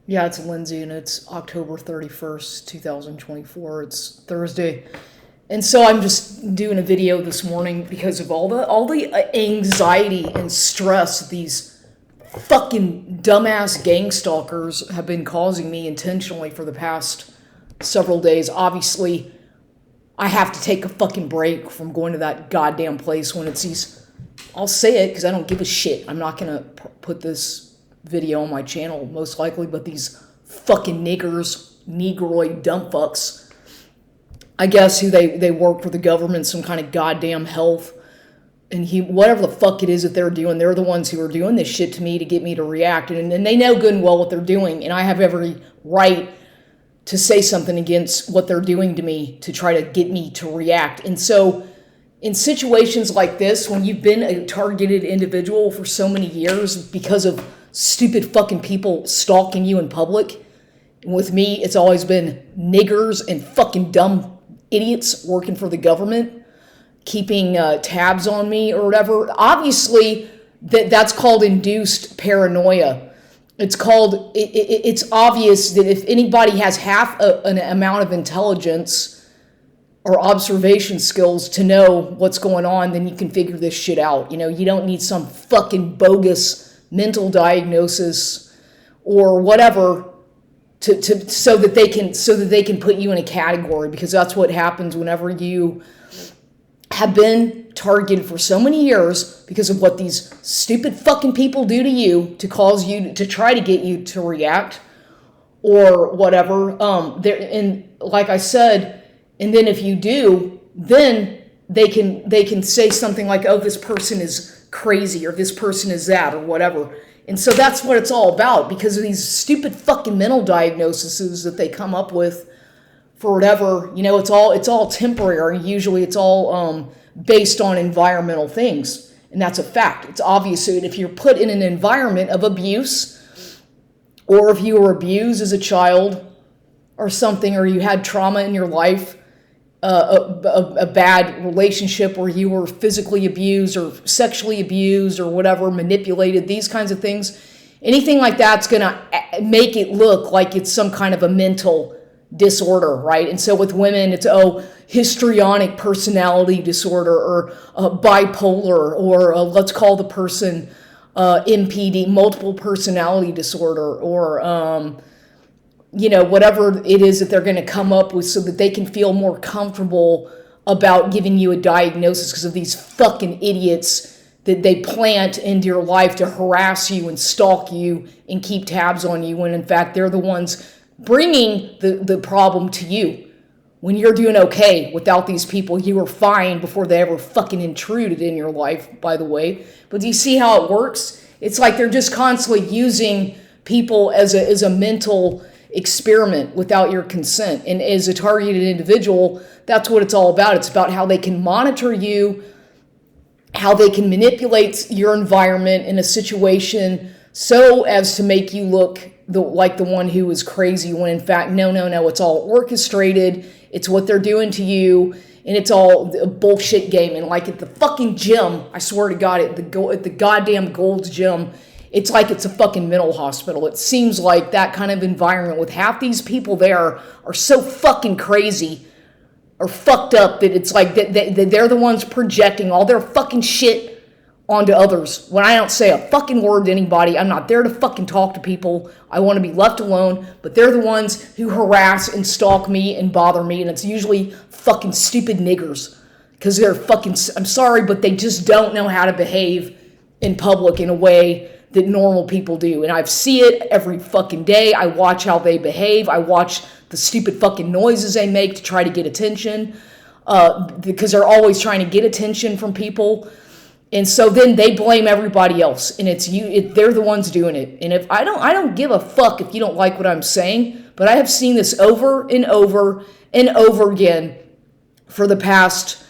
Yeah, it's Lindsay, and it's October 31st, 2024. It's Thursday. And so I'm just doing a video this morning because of all the anxiety and stress these fucking dumbass gang stalkers have been causing me intentionally for the past several days. Obviously, I have to take a fucking break from going to that goddamn place when it's these. I'll say it because I don't give a shit. I'm not gonna put this video on my channel most likely, but these fucking niggers, negroid dumb fucks, I guess, who they work for the government, some kind of goddamn health, and whatever the fuck it is that they're doing, they're the ones who are doing this shit to me to get me to react, and they know good and well what they're doing, and I have every right to say something against what they're doing to me to try to get me to react. And so in situations like this, when you've been a targeted individual for so many years because of stupid fucking people stalking you in public, and with me, it's always been niggers and fucking dumb idiots working for the government, keeping tabs on me or whatever. Obviously, that's called induced paranoia. It's obvious that if anybody has half an amount of intelligence or observation skills to know what's going on, then you can figure this shit out. You know, you don't need some fucking bogus mental diagnosis or whatever so that they can put you in a category, because that's what happens whenever you have been targeted for so many years because of what these stupid fucking people do to you to cause you to try to get you to react or whatever. And like I said, and then if you do, then they can say something like, "Oh, this person is crazy," or "This person is that," or whatever. And so that's what it's all about, because of these stupid fucking mental diagnoses that they come up with for whatever. You know, it's all temporary. Usually it's all based on environmental things, and that's a fact. It's obvious that if you're put in an environment of abuse, or if you were abused as a child or something, or you had trauma in your life, a bad relationship where you were physically abused or sexually abused or whatever, manipulated, these kinds of things, anything like that's going to make it look like it's some kind of a mental disorder, right? And so with women, it's, histrionic personality disorder, or bipolar, or let's call the person MPD, multiple personality disorder, or whatever it is that they're going to come up with so that they can feel more comfortable about giving you a diagnosis, because of these fucking idiots that they plant into your life to harass you and stalk you and keep tabs on you, when in fact they're the ones bringing the problem to you. When you're doing okay without these people, you were fine before they ever fucking intruded in your life, by the way. But do you see how it works? It's like they're just constantly using people as a mental experiment without your consent. And as a targeted individual, that's what it's all about. It's about how they can monitor you, how they can manipulate your environment in a situation so as to make you look like the one who is crazy, when in fact, no, it's all orchestrated. It's what they're doing to you, and it's all a bullshit game. And like at the fucking gym, I swear to God, at the goddamn Gold's Gym, it's like it's a fucking mental hospital. It seems like that kind of environment, with half these people there are so fucking crazy or fucked up that it's like they're the ones projecting all their fucking shit onto others. When I don't say a fucking word to anybody, I'm not there to fucking talk to people. I want to be left alone, but they're the ones who harass and stalk me and bother me, and it's usually fucking stupid niggers, because they're fucking, I'm sorry, but they just don't know how to behave in public in a way that normal people do. And I see it every fucking day. I watch how they behave. I watch the stupid fucking noises they make to try to get attention, because they're always trying to get attention from people. And so then they blame everybody else, and it's they're the ones doing it. And if I don't give a fuck if you don't like what I'm saying, but I have seen this over and over and over again for the past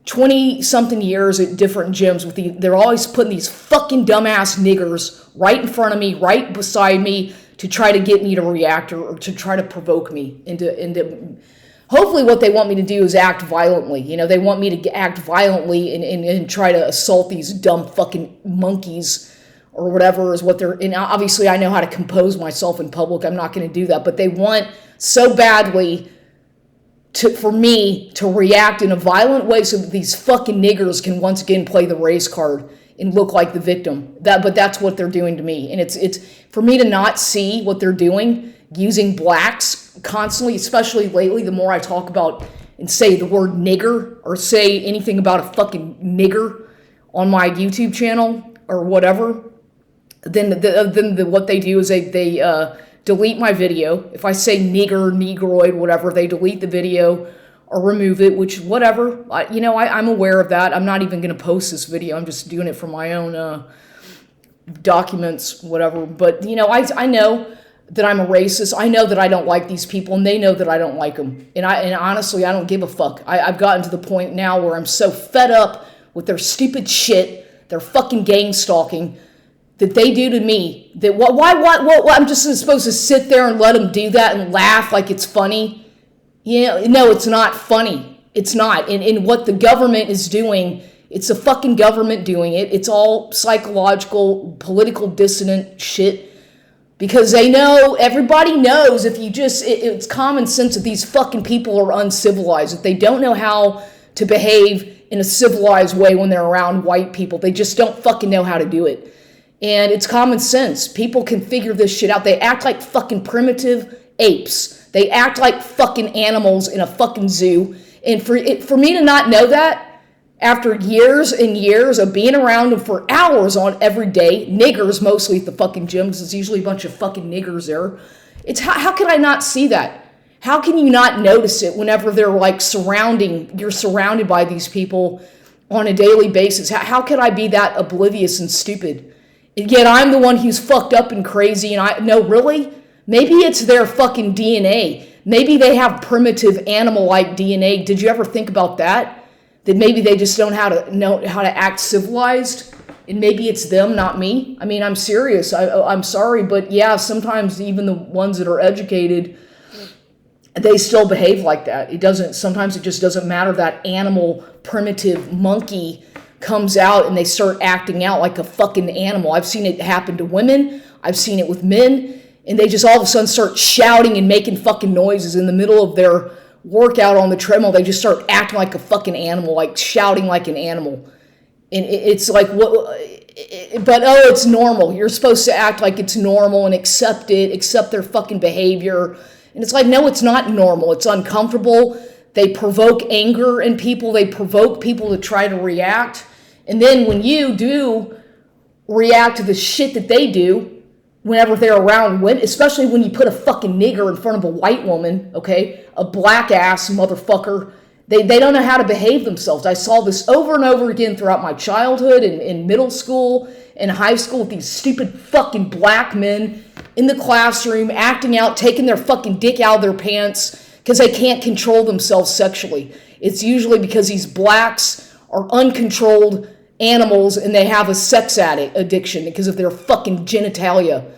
20-something years at different gyms. They're always putting these fucking dumbass niggers right in front of me, right beside me, to try to get me to react, or to try to provoke me into hopefully what they want me to do is act violently. You know, they want me to act violently and try to assault these dumb fucking monkeys or whatever is what they're, and obviously I know how to compose myself in public. I'm not going to do that, but they want so badly for me to react in a violent way so that these fucking niggers can once again play the race card and look like the victim. But that's what they're doing to me. And it's for me to not see what they're doing, using blacks constantly, especially lately, the more I talk about and say the word nigger or say anything about a fucking nigger on my YouTube channel or whatever, then what they do is they delete my video. If I say nigger, negroid, whatever, they delete the video or remove it, which whatever. I'm aware of that. I'm not even going to post this video. I'm just doing it for my own documents, whatever. But, I know that I'm a racist. I know that I don't like these people, and they know that I don't like them. And honestly, I don't give a fuck. I've gotten to the point now where I'm so fed up with their stupid shit, their fucking gang stalking, that they do to me, that why I'm just supposed to sit there and let them do that and laugh like it's funny? No, it's not funny. It's not. And what the government is doing, it's the fucking government doing it. It's all psychological, political dissonant shit. Because they know, everybody knows if you just, it's common sense that these fucking people are uncivilized, that they don't know how to behave in a civilized way when they're around white people. They just don't fucking know how to do it. And it's common sense. People can figure this shit out. They act like fucking primitive apes. They act like fucking animals in a fucking zoo. And for me to not know that, after years and years of being around them for hours on every day, niggers mostly at the fucking gym, because it's usually a bunch of fucking niggers there. It's how can I not see that? How can you not notice it whenever they're like you're surrounded by these people on a daily basis? How could I be that oblivious and stupid? And yet I'm the one who's fucked up and crazy, and no, really? Maybe it's their fucking DNA. Maybe they have primitive animal-like DNA. Did you ever think about that? That maybe they just don't know how to act civilized, and maybe it's them, not me. I mean, I'm serious. I'm sorry, but yeah, sometimes even the ones that are educated, they still behave like that. Sometimes it just doesn't matter. That animal, primitive monkey comes out and they start acting out like a fucking animal. I've seen it happen to women. I've seen it with men, and they just all of a sudden start shouting and making fucking noises in the middle of their workout on the treadmill. They just start acting like a fucking animal, like shouting like an animal. And it's like, it's normal. You're supposed to act like it's normal and accept their fucking behavior. And it's like, no, it's not normal. It's uncomfortable. They provoke anger in people. They provoke people to try to react. And then when you do react to the shit that they do, whenever they're around women, especially when you put a fucking nigger in front of a white woman, okay, a black ass motherfucker, they don't know how to behave themselves. I saw this over and over again throughout my childhood and in middle school and high school with these stupid fucking black men in the classroom acting out, taking their fucking dick out of their pants because they can't control themselves sexually. It's usually because these blacks are uncontrolled animals and they have a sex addiction because of their fucking genitalia.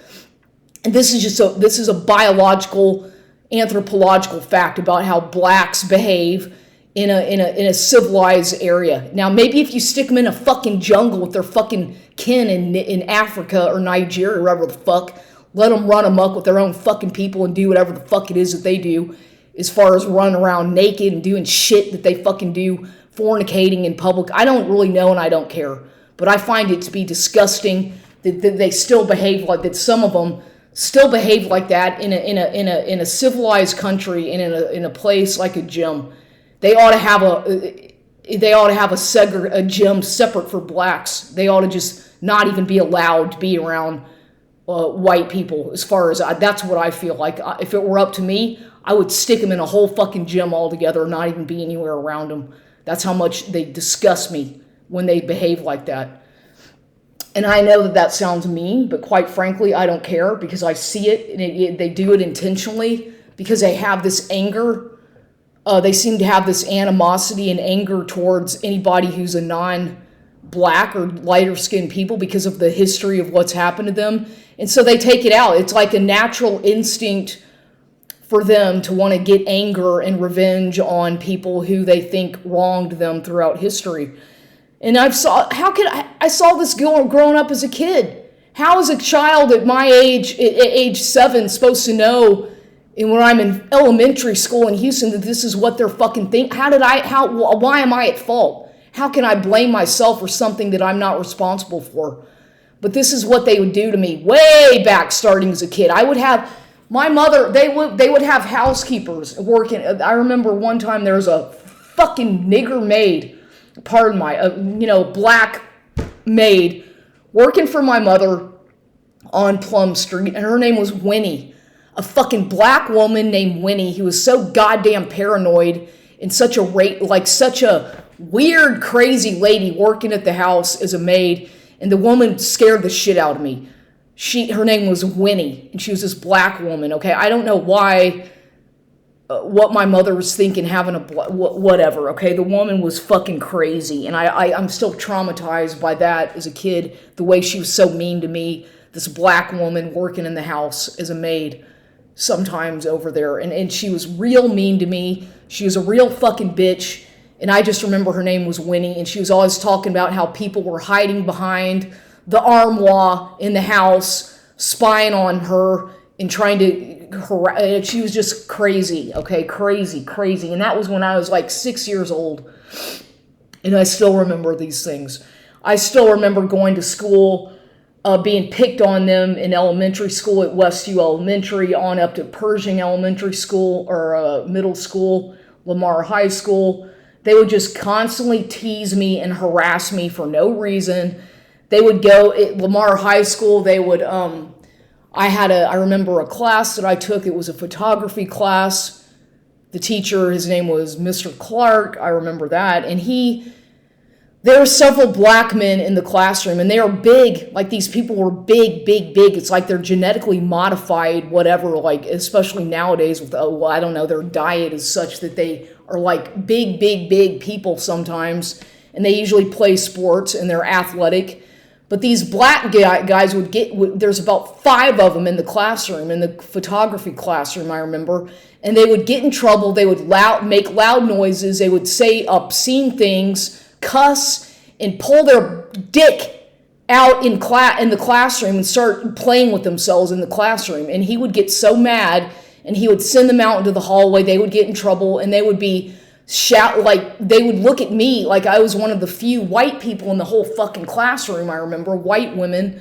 And this is a biological, anthropological fact about how blacks behave in a civilized area. Now, maybe if you stick them in a fucking jungle with their fucking kin in Africa or Nigeria, wherever the fuck, let them run amok with their own fucking people and do whatever the fuck it is that they do, as far as run around naked and doing shit that they fucking do, fornicating in public. I don't really know, and I don't care, but I find it to be disgusting that they still behave like that. Some of them still behave like that in a civilized country and in a place like a gym. They ought to have a gym separate for blacks. They ought to just not even be allowed to be around white people. As far as that's what I feel like. If it were up to me, I would stick them in a whole fucking gym altogether and not even be anywhere around them. That's how much they disgust me when they behave like that. And I know that sounds mean, but quite frankly, I don't care because I see it, and they do it intentionally because they have this anger. They seem to have this animosity and anger towards anybody who's a non-black or lighter-skinned people because of the history of what's happened to them. And so they take it out. It's like a natural instinct for them to want to get anger and revenge on people who they think wronged them throughout history. And I saw this growing up as a kid. How is a child at my age, at age 7, supposed to know, and when I'm in elementary school in Houston, that this is what they're fucking think? Why am I at fault? How can I blame myself for something that I'm not responsible for? But this is what they would do to me way back starting as a kid. I would have, my mother, they would have housekeepers working. I remember one time there was a fucking nigger maid, pardon my, black maid working for my mother on Plum Street, and her name was Winnie. A fucking black woman named Winnie who was so goddamn paranoid and such a weird, crazy lady working at the house as a maid, and the woman scared the shit out of me. Her name was Winnie, and she was this black woman, okay? I don't know why, what my mother was thinking having whatever, okay? The woman was fucking crazy, and I'm still traumatized by that as a kid, the way she was so mean to me, this black woman working in the house as a maid sometimes over there, and she was real mean to me. She was a real fucking bitch, and I just remember her name was Winnie, and she was always talking about how people were hiding behind the armoire in the house, spying on her and trying to she was just crazy, okay? Crazy. And that was when I was like 6 years old, and I still remember these things. I still remember going to school, being picked on them in elementary school at Westview Elementary on up to Pershing Elementary School or middle school, Lamar High School. They would just constantly tease me and harass me for no reason. They would go at Lamar High School. They would, I remember a class that I took. It was a photography class. The teacher, his name was Mr. Clark. I remember that. And there were several black men in the classroom, and they are big. Like, these people were big. It's like they're genetically modified, whatever, like, especially nowadays with, their diet is such that they are like big people sometimes, and they usually play sports, and they're athletic. But these black guys there's about 5 of them in the classroom, in the photography classroom, I remember, and they would get in trouble. They would make loud noises. They would say obscene things, cuss, and pull their dick out in the classroom and start playing with themselves in the classroom. And he would get so mad, and he would send them out into the hallway. They would get in trouble, and they would be they would look at me like I was one of the few white people in the whole fucking classroom. I remember white women,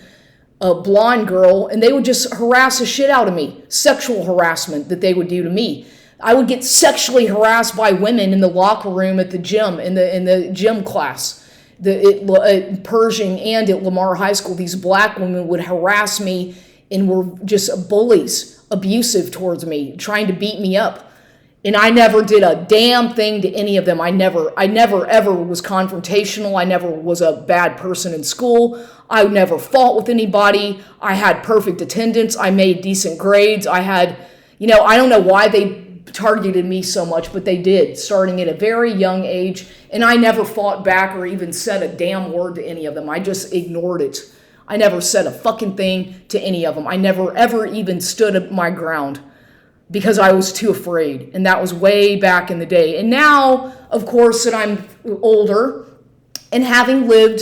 a blonde girl, and they would just harass the shit out of me. Sexual harassment that they would do to me. I would get sexually harassed by women in the locker room at the gym, in the gym class, at Pershing and at Lamar High School. These black women would harass me and were just bullies, abusive towards me, trying to beat me up. And I never did a damn thing to any of them. I never ever was confrontational. I never was a bad person in school. I never fought with anybody. I had perfect attendance. I made decent grades. I had, I don't know why they targeted me so much, but they did, starting at a very young age. And I never fought back or even said a damn word to any of them. I just ignored it. I never said a fucking thing to any of them. I never ever even stood my ground, because I was too afraid. And that was way back in the day. And now, of course, that I'm older and having lived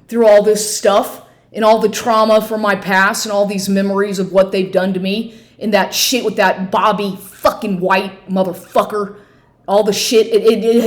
through all this stuff and all the trauma from my past and all these memories of what they've done to me and that shit with that Bobby fucking White motherfucker, all the shit.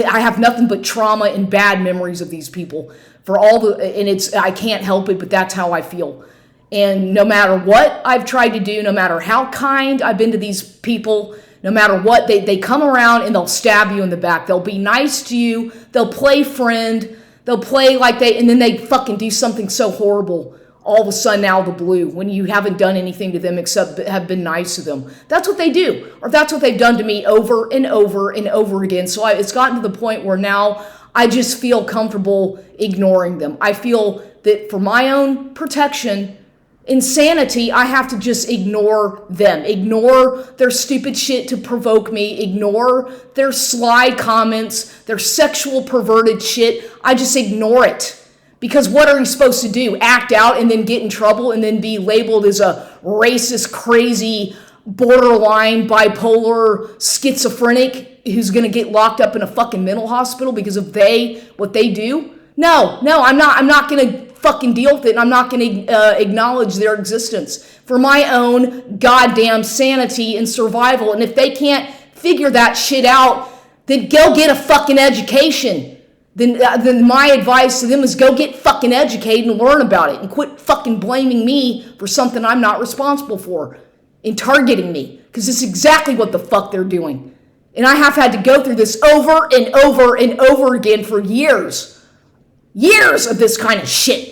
I have nothing but trauma and bad memories of these people and I can't help it, but that's how I feel. And no matter what I've tried to do, no matter how kind I've been to these people, no matter what, they come around and they'll stab you in the back. They'll be nice to you. They'll play friend. They'll play and then they fucking do something so horrible all of a sudden out of the blue when you haven't done anything to them except have been nice to them. That's what they do. Or that's what they've done to me over and over and over again. So it's gotten to the point where now I just feel comfortable ignoring them. I feel that for my own protection, insanity, I have to just ignore them. Ignore their stupid shit to provoke me. Ignore their sly comments, their sexual perverted shit. I just ignore it. Because what are you supposed to do? Act out and then get in trouble and then be labeled as a racist, crazy, borderline, bipolar, schizophrenic who's going to get locked up in a fucking mental hospital because of what they do? No, I'm not going to fucking deal with it, and I'm not going to acknowledge their existence for my own goddamn sanity and survival. And if they can't figure that shit out, then go get a fucking education. Then my advice to them is go get fucking educated and learn about it and quit fucking blaming me for something I'm not responsible for and targeting me, because this is exactly what the fuck they're doing. And I have had to go through this over and over and over again for years. Years of this kind of shit.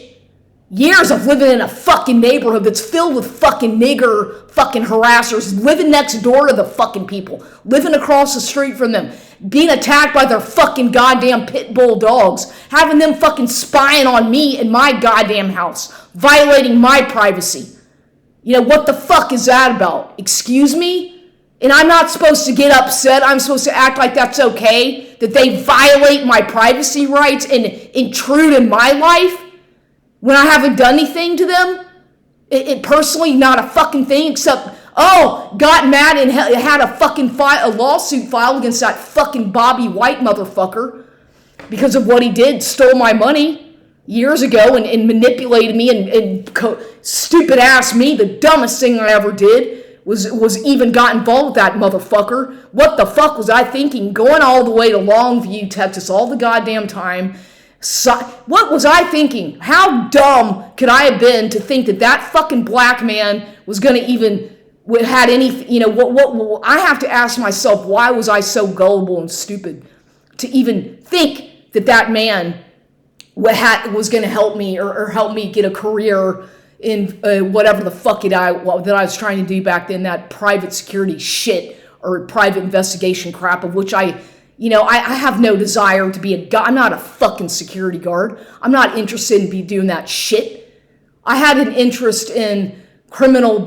Years of living in a fucking neighborhood that's filled with fucking nigger fucking harassers, living next door to the fucking people, living across the street from them, being attacked by their fucking goddamn pit bull dogs, having them fucking spying on me in my goddamn house, violating my privacy. You know, what the fuck is that about? Excuse me? And I'm not supposed to get upset. I'm supposed to act like that's okay, that they violate my privacy rights and intrude in my life when I haven't done anything to them? It personally, not a fucking thing, except, got mad and had a fucking a lawsuit filed against that fucking Bobby White motherfucker because of what he did, stole my money years ago and manipulated me and stupid ass me, the dumbest thing I ever did was even got involved with that motherfucker. What the fuck was I thinking? Going all the way to Longview, Texas, all the goddamn time. So, what was I thinking? How dumb could I have been to think that that fucking black man was going to even had any, what I have to ask myself, why was I so gullible and stupid to even think that that man was going to help me or help me get a career in whatever the fuck that I was trying to do back then, that private security shit or private investigation crap, of which I have no desire to be I'm not a fucking security guard. I'm not interested in doing that shit. I had an interest in criminal,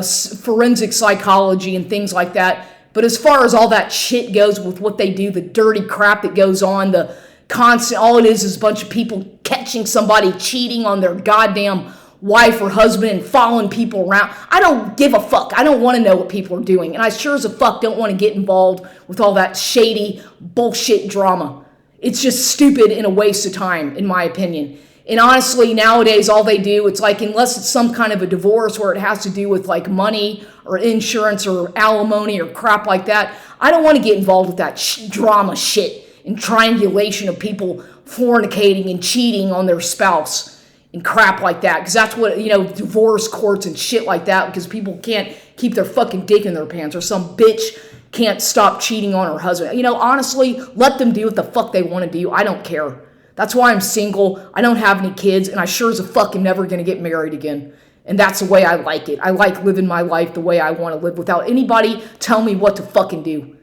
forensic psychology and things like that. But as far as all that shit goes with what they do, the dirty crap that goes on, the constant, all it is a bunch of people catching somebody cheating on their goddamn wife or husband and following people around. I don't give a fuck. I don't want to know what people are doing. And I sure as a fuck don't want to get involved with all that shady bullshit drama. It's just stupid and a waste of time, in my opinion. And honestly, nowadays, all they do, it's like, unless it's some kind of a divorce where it has to do with like money or insurance or alimony or crap like that, I don't want to get involved with that drama shit and triangulation of people fornicating and cheating on their spouse and crap like that, because that's what, divorce courts and shit like that, because people can't keep their fucking dick in their pants, or some bitch can't stop cheating on her husband. Honestly, let them do what the fuck they want to do. I don't care. That's why I'm single. I don't have any kids, and I sure as a fuck am never going to get married again. And that's the way I like it. I like living my life the way I want to live without anybody telling me what to fucking do.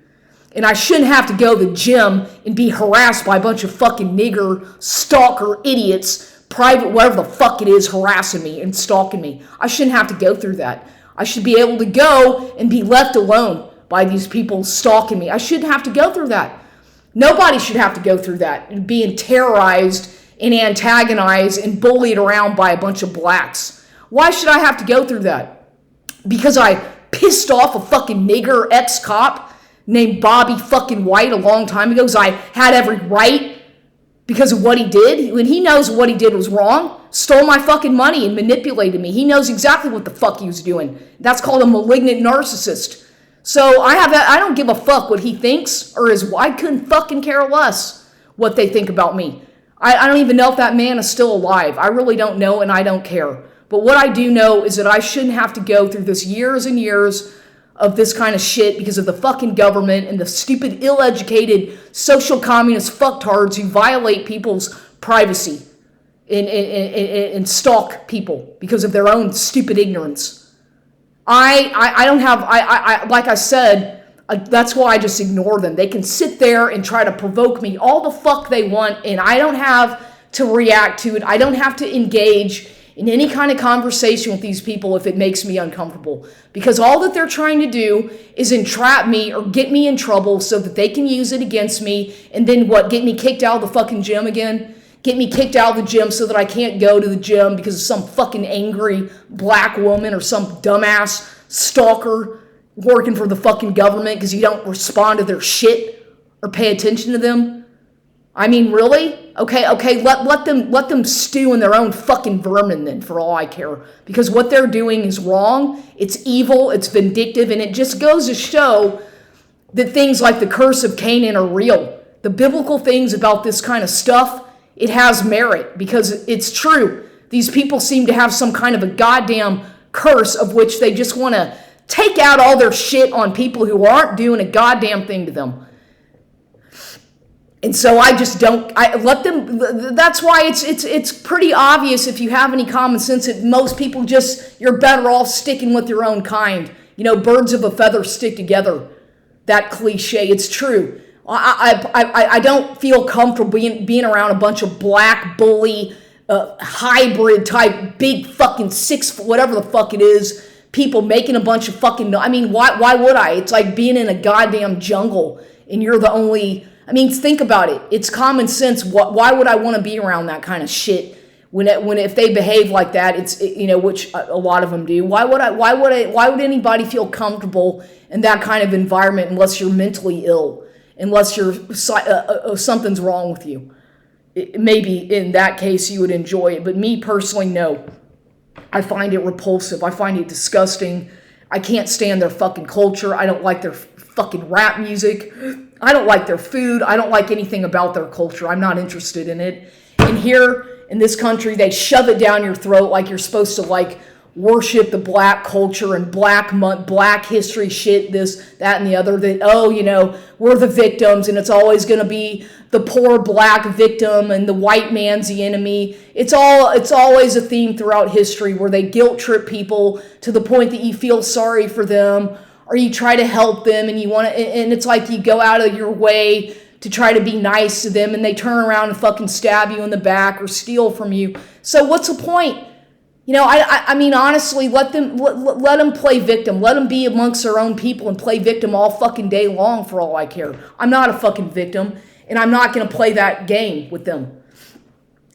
And I shouldn't have to go to the gym and be harassed by a bunch of fucking nigger, stalker idiots, private, whatever the fuck it is, harassing me and stalking me. I shouldn't have to go through that. I should be able to go and be left alone by these people stalking me. I shouldn't have to go through that. Nobody should have to go through that, being terrorized and antagonized and bullied around by a bunch of blacks. Why should I have to go through that? Because I pissed off a fucking nigger ex-cop named Bobby fucking White a long time ago, because I had every right because of what he did. When he knows what he did was wrong, stole my fucking money and manipulated me. He knows exactly what the fuck he was doing. That's called a malignant narcissist. So I don't give a fuck what he thinks or I couldn't fucking care less what they think about me. I don't even know if that man is still alive. I really don't know, and I don't care. But what I do know is that I shouldn't have to go through this years and years of this kind of shit because of the fucking government and the stupid, ill-educated, social communist fucktards who violate people's privacy and stalk people because of their own stupid ignorance. I don't have, like I said, that's why I just ignore them. They can sit there and try to provoke me all the fuck they want, and I don't have to react to it. I don't have to engage in any kind of conversation with these people if it makes me uncomfortable. Because all that they're trying to do is entrap me or get me in trouble so that they can use it against me, and then get me kicked out of the fucking gym again? Get me kicked out of the gym so that I can't go to the gym because of some fucking angry black woman or some dumbass stalker working for the fucking government because you don't respond to their shit or pay attention to them. I mean, really? Okay, let them stew in their own fucking vermin then, for all I care. Because what they're doing is wrong, it's evil, it's vindictive, and it just goes to show that things like the curse of Canaan are real. The biblical things about this kind of stuff, it has merit because it's true. These people seem to have some kind of a goddamn curse of which they just want to take out all their shit on people who aren't doing a goddamn thing to them. And so I just don't, I let them, that's why it's pretty obvious if you have any common sense that most people just, you're better off sticking with your own kind. You know, birds of a feather stick together. That cliche, it's true. I don't feel comfortable being around a bunch of black bully, hybrid type, big fucking 6 foot, whatever the fuck it is, people making a bunch of fucking, I mean, why would I? It's like being in a goddamn jungle and you're the only, I mean, think about it. It's common sense. Why would I want to be around that kind of shit when if they behave like that? It's, you know, which a lot of them do. Why would anybody feel comfortable in that kind of environment unless you're mentally ill, unless you're something's wrong with you? Maybe in that case you would enjoy it, but me personally, no. I find it repulsive. I find it disgusting. I can't stand their fucking culture. I don't like their fucking rap music. I don't like their food. I don't like anything about their culture. I'm not interested in it. And here in this country, they shove it down your throat like you're supposed to like worship the black culture and black history shit, this, that, and the other, that, oh, you know, we're the victims and it's always going to be the poor black victim and the white man's the enemy. It's always a theme throughout history where they guilt trip people to the point that you feel sorry for them or you try to help them and you want to, and it's like you go out of your way to try to be nice to them and they turn around and fucking stab you in the back or steal from you. So what's the point? You know, I mean, honestly, let them play victim. Let them be amongst their own people and play victim all fucking day long for all I care. I'm not a fucking victim, and I'm not going to play that game with them.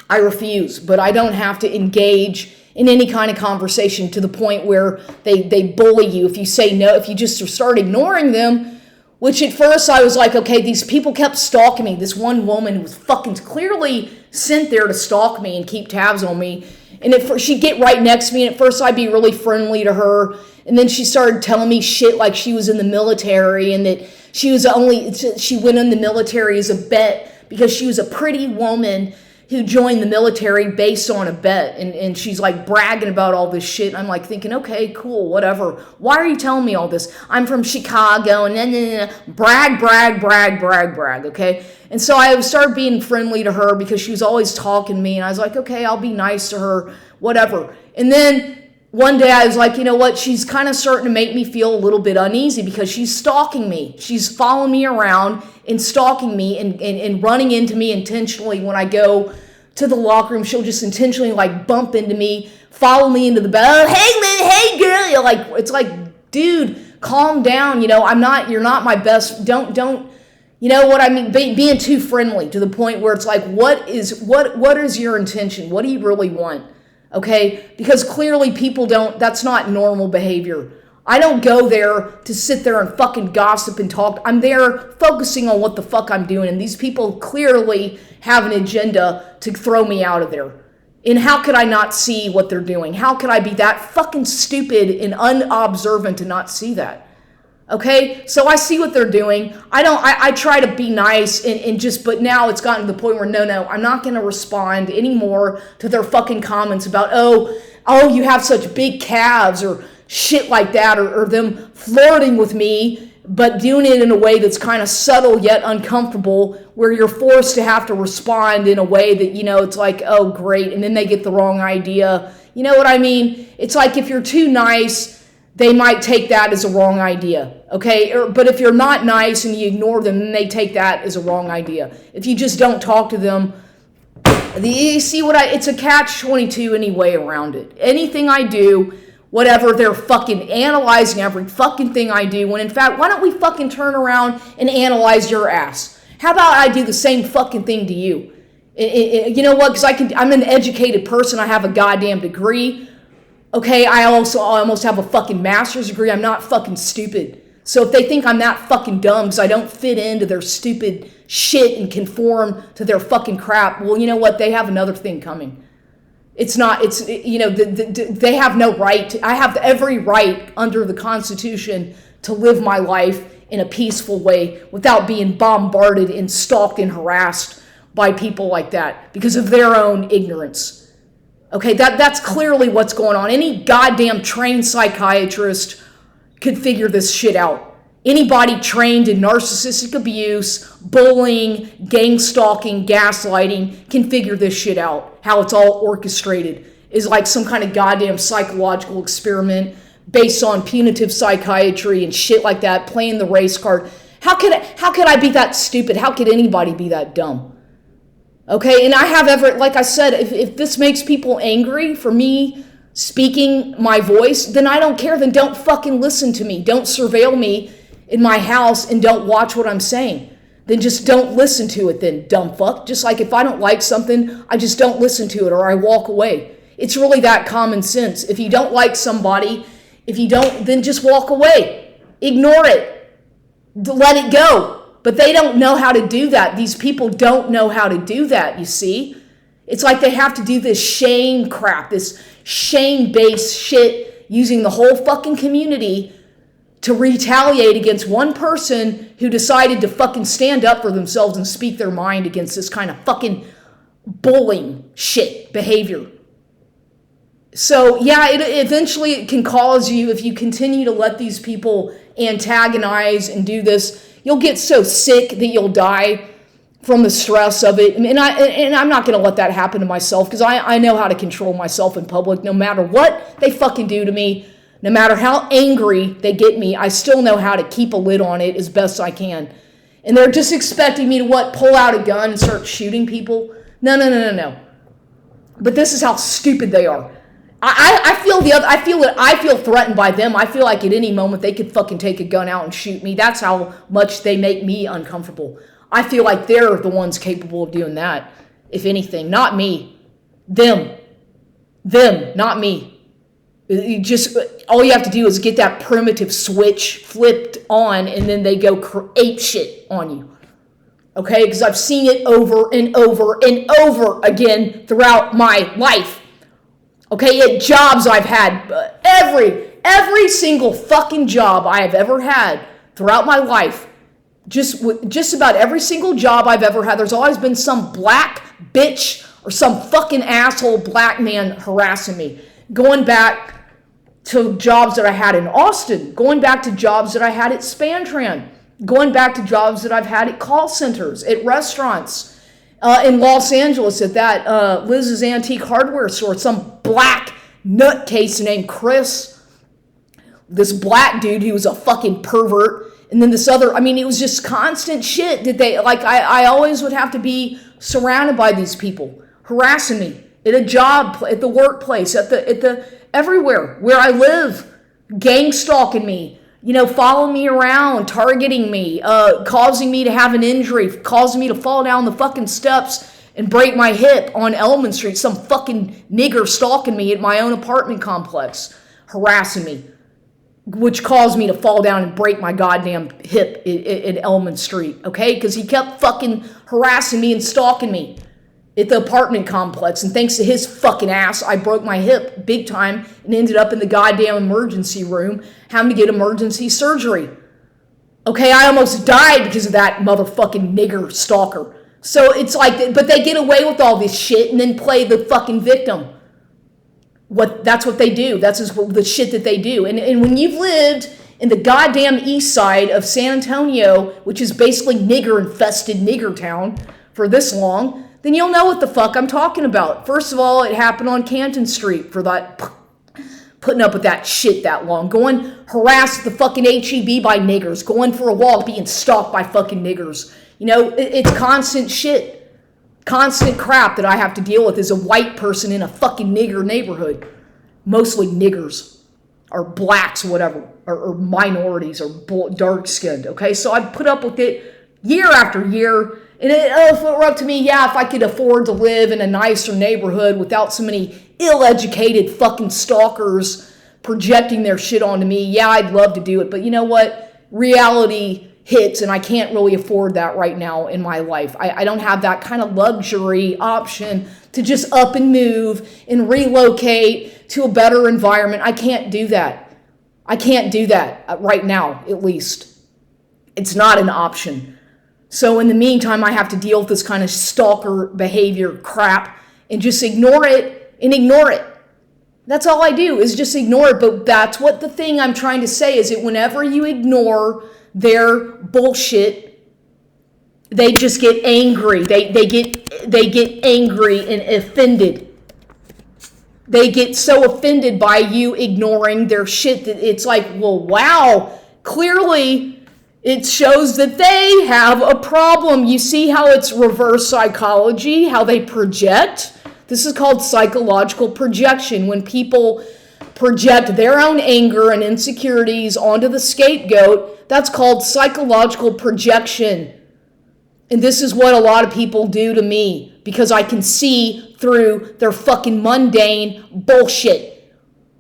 I refuse, but I don't have to engage in any kind of conversation to the point where they bully you. If you say no, if you just start ignoring them, which at first I was like, okay, these people kept stalking me. This one woman who was fucking clearly sent there to stalk me and keep tabs on me. And at first, she'd get right next to me, and at first I'd be really friendly to her. And then she started telling me shit like she was in the military and that she went in the military as a bet because she was a pretty woman who joined the military based on a bet. And she's like bragging about all this shit. And I'm like thinking, okay, cool, whatever. Why are you telling me all this? I'm from Chicago and then brag, okay? And so I started being friendly to her because she was always talking to me. And I was like, okay, I'll be nice to her, whatever. And then one day I was like, you know what? She's kind of starting to make me feel a little bit uneasy because she's stalking me. She's following me around and stalking me and running into me intentionally when I go to the locker room. She'll just intentionally like bump into me, follow me into the bed. Oh, hey, man, hey, girl. You're like, it's like, dude, calm down. You know, you're not my best. Don't, you know what I mean? Being too friendly to the point where it's like, what is your intention? What do you really want? Okay? Because clearly people that's not normal behavior. I don't go there to sit there and fucking gossip and talk. I'm there focusing on what the fuck I'm doing. And these people clearly have an agenda to throw me out of there. And how could I not see what they're doing? How could I be that fucking stupid and unobservant to not see that? Okay, so I see what they're doing. I try to be nice and just, but now it's gotten to the point where no, I'm not going to respond anymore to their fucking comments about, oh, you have such big calves or shit like that, or them flirting with me, but doing it in a way that's kind of subtle yet uncomfortable, where you're forced to have to respond in a way that, you know, it's like, oh, great, and then they get the wrong idea. You know what I mean? It's like if you're too nice, they might take that as a wrong idea, okay? But if you're not nice and you ignore them, then they take that as a wrong idea. If you just don't talk to them, you see it's a catch-22 any way around it. Anything I do, whatever, they're fucking analyzing every fucking thing I do, when in fact, why don't we fucking turn around and analyze your ass? How about I do the same fucking thing to you? You know what? Because I'm an educated person. I have a goddamn degree. Okay, I almost have a fucking master's degree. I'm not fucking stupid. So if they think I'm that fucking dumb because I don't fit into their stupid shit and conform to their fucking crap, well, you know what? They have another thing coming. It's not, it's, you know, they have no right. I have every right under the Constitution to live my life in a peaceful way without being bombarded and stalked and harassed by people like that because of their own ignorance. Okay, that's clearly what's going on. Any goddamn trained psychiatrist could figure this shit out. Anybody trained in narcissistic abuse, bullying, gang stalking, gaslighting can figure this shit out. How it's all orchestrated is like some kind of goddamn psychological experiment based on punitive psychiatry and shit like that, playing the race card. How could I be that stupid? How could anybody be that dumb? Okay, and I have ever, like I said, if this makes people angry for me speaking my voice, then I don't care. Then don't fucking listen to me. Don't surveil me in my house and don't watch what I'm saying. Then just don't listen to it then, dumb fuck. Just like if I don't like something, I just don't listen to it or I walk away. It's really that common sense. If you don't like somebody, then just walk away. Ignore it. Let it go. But they don't know how to do that. These people don't know how to do that, you see? It's like they have to do this shame crap, this shame-based shit, using the whole fucking community to retaliate against one person who decided to fucking stand up for themselves and speak their mind against this kind of fucking bullying shit behavior. So, yeah, it can cause you, if you continue to let these people antagonize and do this, you'll get so sick that you'll die from the stress of it. And I'm not going to let that happen to myself because I know how to control myself in public. No matter what they fucking do to me, no matter how angry they get me, I still know how to keep a lid on it as best I can. And they're just expecting me to, pull out a gun and start shooting people? No. But this is how stupid they are. I feel threatened by them. I feel like at any moment they could fucking take a gun out and shoot me. That's how much they make me uncomfortable. I feel like they're the ones capable of doing that, if anything. Not me. Them, not me. All you have to do is get that primitive switch flipped on and then they go ape shit on you. Okay? Because I've seen it over and over and over again throughout my life. Okay, at jobs I've had, every single fucking job I have ever had throughout my life, just about every single job I've ever had, there's always been some black bitch or some fucking asshole black man harassing me. Going back to jobs that I had in Austin, going back to jobs that I had at Spantran, going back to jobs that I've had at call centers, at restaurants, in Los Angeles at that Liz's Antique Hardware store, some black nutcase named Chris, this black dude who was a fucking pervert, and then this other, it was just constant shit that they, I always would have to be surrounded by these people harassing me at a job, at the workplace, at the everywhere where I live, gang stalking me, following me around, targeting me, causing me to have an injury, causing me to fall down the fucking steps and break my hip on Elman Street. Some fucking nigger stalking me at my own apartment complex, harassing me, which caused me to fall down and break my goddamn hip in Elman Street, okay? Because he kept fucking harassing me and stalking me at the apartment complex, and thanks to his fucking ass, I broke my hip big time and ended up in the goddamn emergency room having to get emergency surgery. Okay, I almost died because of that motherfucking nigger stalker. So it's like, but they get away with all this shit and then play the fucking victim. That's what they do. That's just the shit that they do. And when you've lived in the goddamn east side of San Antonio, which is basically nigger-infested nigger town for this long, then you'll know what the fuck I'm talking about. First of all, it happened on Canton Street for that, putting up with that shit that long. Going harassed at the fucking HEB by niggers. Going for a walk, being stalked by fucking niggers. It's constant shit. Constant crap that I have to deal with as a white person in a fucking nigger neighborhood. Mostly niggers. Or blacks, whatever. Or minorities, or dark-skinned, okay? So I put up with it year after year. And if it were up to me, if I could afford to live in a nicer neighborhood without so many ill-educated fucking stalkers projecting their shit onto me, I'd love to do it. But you know what? reality hits, and I can't really afford that right now in my life. I don't have that kind of luxury option to just up and move and relocate to a better environment. I can't do that. I can't do that right now, at least. It's not an option. So in the meantime, I have to deal with this kind of stalker behavior crap and just ignore it and ignore it. That's all I do is just ignore it. But that's what the thing I'm trying to say is that whenever you ignore their bullshit, they just get angry. They get angry and offended. They get so offended by you ignoring their shit that it's like, well, wow, clearly it shows that they have a problem. You see how it's reverse psychology, how they project? This is called psychological projection. When people project their own anger and insecurities onto the scapegoat, that's called psychological projection. And this is what a lot of people do to me because I can see through their fucking mundane bullshit.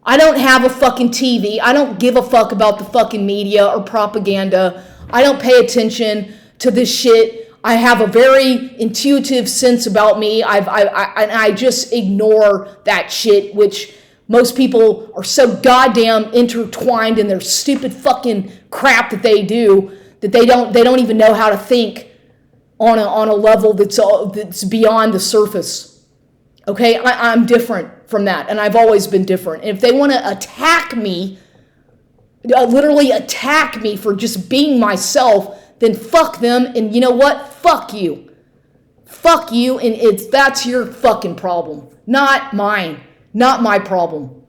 I don't have a fucking TV. I don't give a fuck about the fucking media or propaganda. I don't pay attention to this shit. I have a very intuitive sense about me. I just ignore that shit, which most people are so goddamn intertwined in their stupid fucking crap that they do that they don't even know how to think on a level that's beyond the surface. Okay, I'm different from that, and I've always been different. And if they want to attack me, literally attack me for just being myself, then fuck them, and you know what? Fuck you. Fuck you, and that's your fucking problem. Not mine. Not my problem.